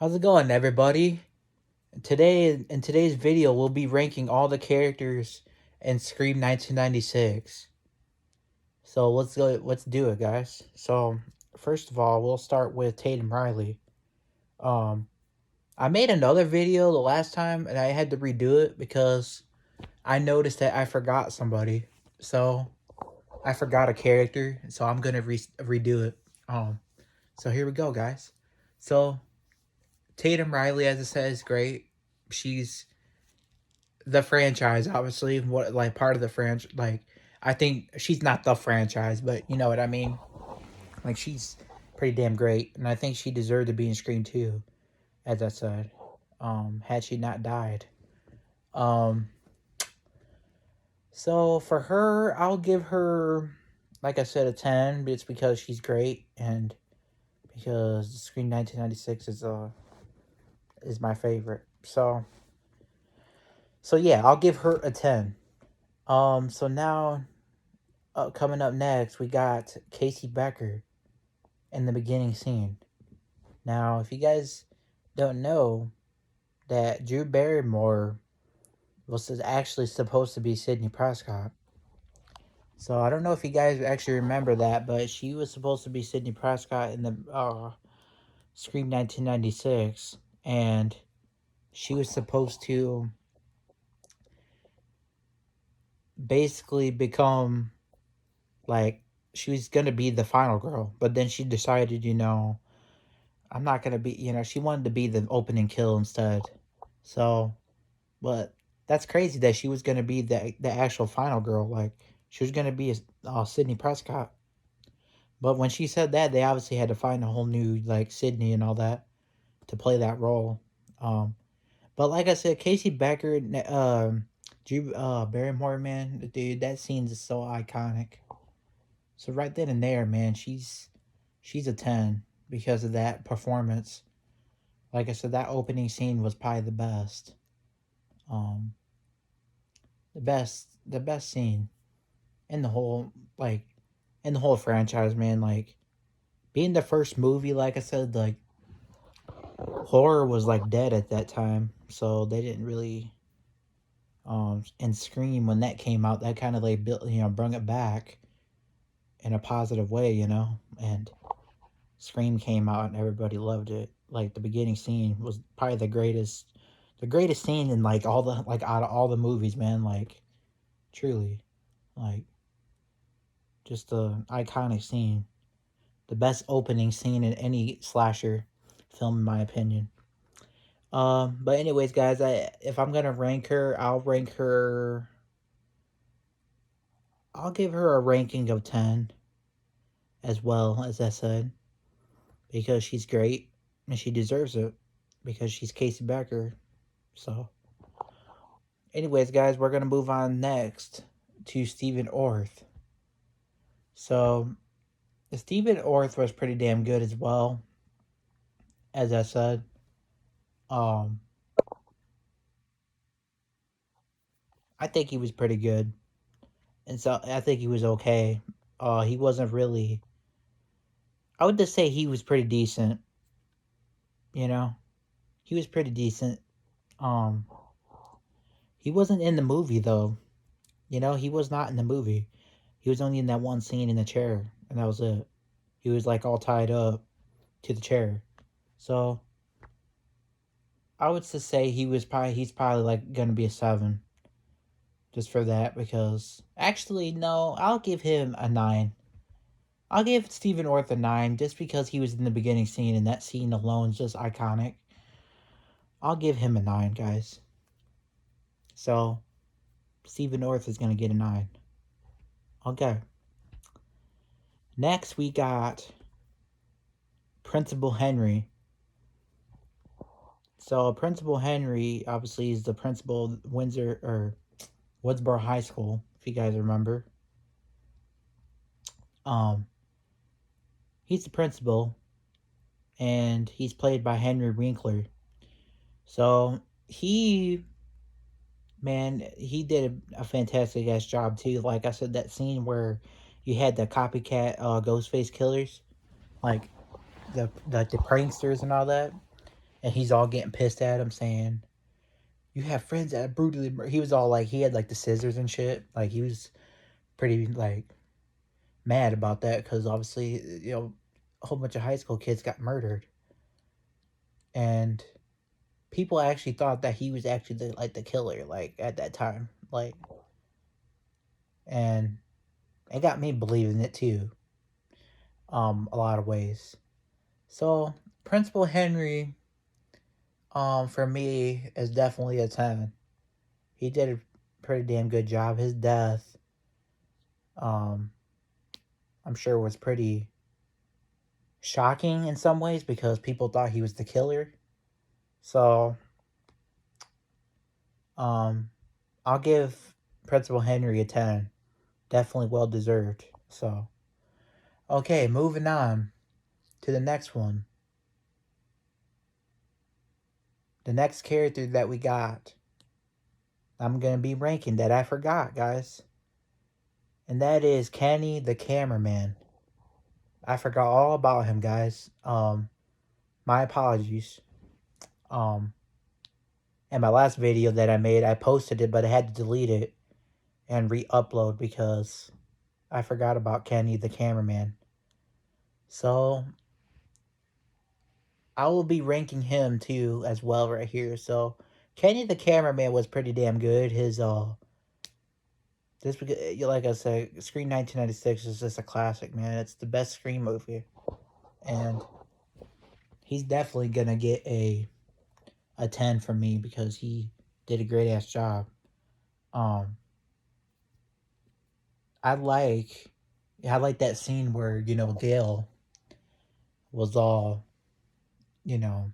How's it going, everybody? In today's video, we'll be ranking all the characters in Scream 1996. So let's do it, guys. So first of all, we'll start with Tatum Riley. Um, I made another video the last time, and I had to redo it because I noticed that I forgot somebody. So I forgot a character, so I'm gonna redo it. So here we go, guys. So Tatum Riley, as I said, is great. She's the franchise, obviously, what like part of the franchise. Like, I think she's not the franchise, but you know what I mean. Like, she's pretty damn great, and I think she deserved to be in Scream 2, as I said. Had she not died. Um, so for her, I'll give her, like I said, a 10. It's because she's great, and because Scream 1996 is my favorite. So yeah, I'll give her a 10. So now coming up next, we got Casey Becker in the beginning scene. Now, if you guys don't know, that Drew Barrymore was actually supposed to be Sidney Prescott. So I don't know if you guys actually remember that, but she was supposed to be Sidney Prescott in the Scream 1996, and she was supposed to basically become like she was gonna be the final girl, but then she decided, I'm not gonna be, she wanted to be the opening kill instead. So, but that's crazy that she was gonna be the actual final girl. Like, she was gonna be Sydney Prescott. But when she said that, they obviously had to find a whole new like Sydney and all that to play that role. Um, but like I said, Casey Becker, Drew Barrymore, man, dude, that scene is so iconic. So right then and there, man, she's a 10 because of that performance. Like I said, that opening scene was probably the best. Um, the best scene in the whole franchise, man. Like, being the first movie, like I said, like, horror was like dead at that time, so they didn't really and Scream, when that came out, that kind of like built, brought it back in a positive way, and Scream came out and everybody loved it. Like, the beginning scene was probably the greatest scene in like all the like out of all the movies, man. Like, truly, like, just the iconic scene, the best opening scene in any slasher film, in my opinion. But anyways, guys, if I'm gonna rank her, I'll give her a ranking of 10 as well, as I said, because she's great and she deserves it because she's Casey Becker. So, anyways, guys, we're gonna move on next to Stephen Orth. So, Stephen Orth was pretty damn good as well, as I said. Um, I think he was pretty good, and so I think he was okay. He wasn't really. I would just say he was pretty decent. You know, he was pretty decent. Um, he wasn't in the movie though. He was not in the movie. He was only in that one scene in the chair, and that was it. He was like all tied up to the chair. So I would just say he's probably like gonna be a 7, just for that, because actually no, I'll give him a 9. I'll give Stephen Orth a 9 just because he was in the beginning scene, and that scene alone is just iconic. I'll give him a 9, guys. So Stephen Orth is gonna get a 9. Okay. Next we got Principal Henry. So Principal Henry obviously is the principal of Woodsboro High School, if you guys remember. Um, he's the principal, and he's played by Henry Winkler. So he did a fantastic ass job too. Like I said, that scene where you had the copycat Ghostface killers, like the pranksters and all that, and he's all getting pissed at him, saying, "You have friends that brutally." He was all like, he had like the scissors and shit. Like he was pretty like mad about that because obviously, a whole bunch of high school kids got murdered, and people actually thought that he was actually the killer, like at that time, like, and it got me believing it too. A lot of ways. So Principal Henry, for me is definitely a 10. He did a pretty damn good job. His death, um, I'm sure was pretty shocking in some ways because people thought he was the killer. So, um, I'll give Principal Henry a 10. Definitely well deserved. So, okay, moving on to the next one. The next character that we got, I'm going to be ranking that I forgot, guys. And that is Kenny the Cameraman. I forgot all about him, guys. My apologies. In my last video that I made, I posted it, but I had to delete it and re-upload because I forgot about Kenny the Cameraman. So I will be ranking him too as well right here. So Kenny the Cameraman was pretty damn good. His this, like I said, Scream 1996 is just a classic, man. It's the best Scream movie, and he's definitely gonna get a 10 from me because he did a great ass job. Um, I like, I like that scene where Gail was all, you know,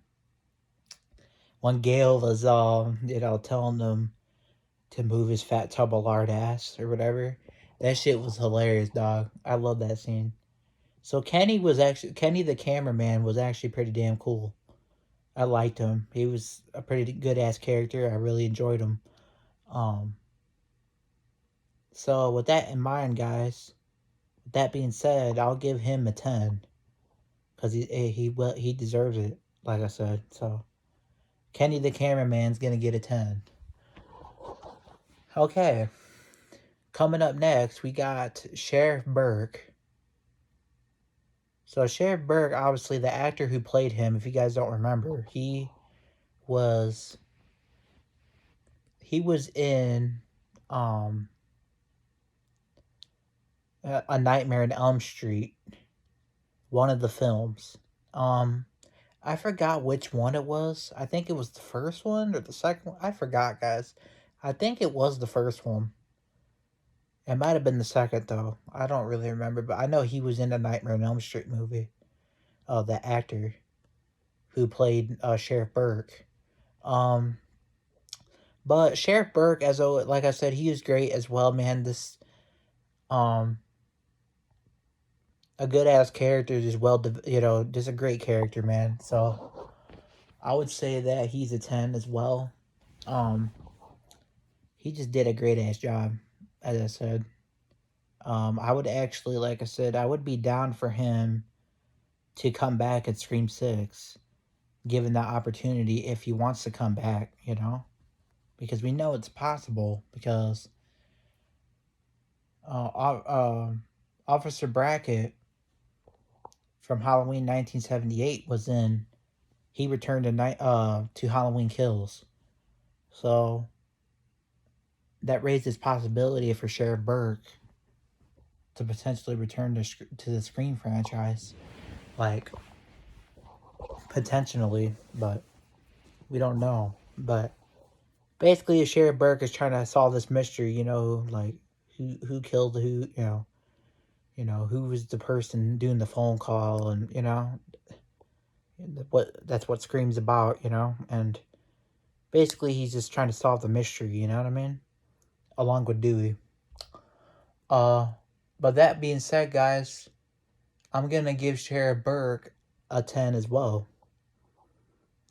when Gail was all, telling them to move his fat tub of lard ass or whatever. That shit was hilarious, dog. I love that scene. So Kenny the Cameraman was actually pretty damn cool. I liked him. He was a pretty good ass character. I really enjoyed him. Um, so with that in mind, guys, with that being said, I'll give him a 10 because he deserves it. Like I said, so Kenny the Cameraman's gonna get a 10. Okay, coming up next, we got Sheriff Burke. So Sheriff Burke, obviously the actor who played him, if you guys don't remember, was he was in um A Nightmare on Elm Street, one of the films. Um I forgot which one it was. I think it was the first one or the second one. I forgot, guys. I think it was the first one. It might have been the second though. I don't really remember, but I know he was in the Nightmare on Elm Street movie. The actor who played Sheriff Burke. Um, but Sheriff Burke, like I said, he is great as well, man. This um a good ass character, just just a great character, man. So I would say that he's a 10 as well. Um, he just did a great ass job, as I said. I would actually, like I said, I would be down for him to come back at Scream 6, given that opportunity if he wants to come back, because we know it's possible because uh, uh, Officer Brackett from Halloween 1978 he returned to Halloween Kills. So that raises possibility for Sheriff Burke to potentially return to the Scream franchise. Like, potentially, but we don't know. But basically, Sheriff Burke is trying to solve this mystery, like who killed who, who was the person doing the phone call, and that's what Scream's about, and basically he's just trying to solve the mystery, you know what I mean? Along with Dewey. Uh, but that being said, guys, I'm gonna give Sheriff Burke a 10 as well.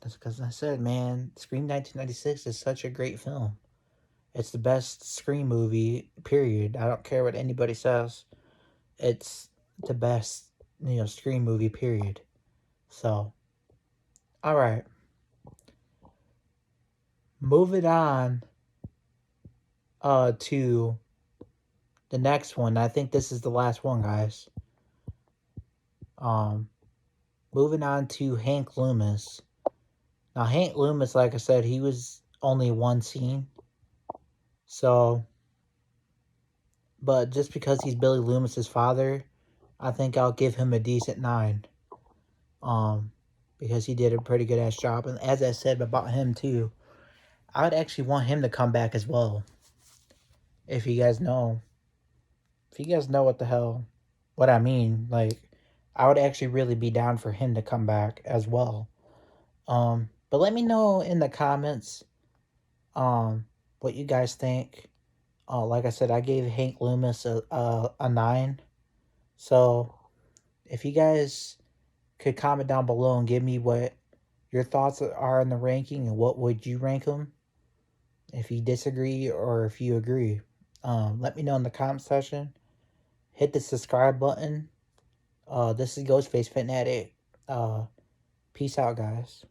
That's because I said, man, Scream 1996 is such a great film. It's the best Scream movie, period. I don't care what anybody says. It's the best, Scream movie, period. So, alright. moving on to the next one. I think this is the last one, guys. Moving on to Hank Loomis. Now, Hank Loomis, like I said, he was only one scene. So, but just because he's Billy Loomis's father, I think I'll give him a decent 9. Because he did a pretty good ass job. And as I said about him too, I would actually want him to come back as well. If you guys know. If you guys know what I mean, like, I would actually really be down for him to come back as well. But let me know in the comments, what you guys think. Like I said, I gave Hank Loomis a 9. So, if you guys could comment down below and give me what your thoughts are in the ranking and what would you rank them, if you disagree or if you agree. Let me know in the comment section. Hit the subscribe button. This is Ghostface Fanatic. Peace out, guys.